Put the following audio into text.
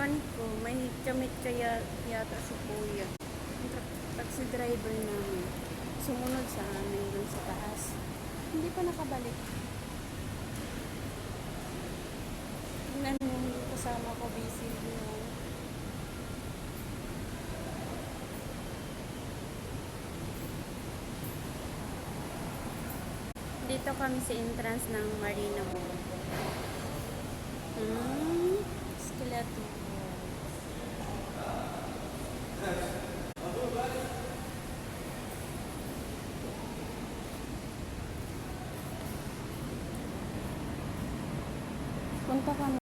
Ewan ko, may kamit kaya yata si Kuya. Yung taxi driver namin. Sumunod sa amin dun sa taas. Hindi pa nakabalik. Tingnan mo yung kasama ko busy. Dito kami sa entrance ng Marina Mall. Skeleton. Punta kami.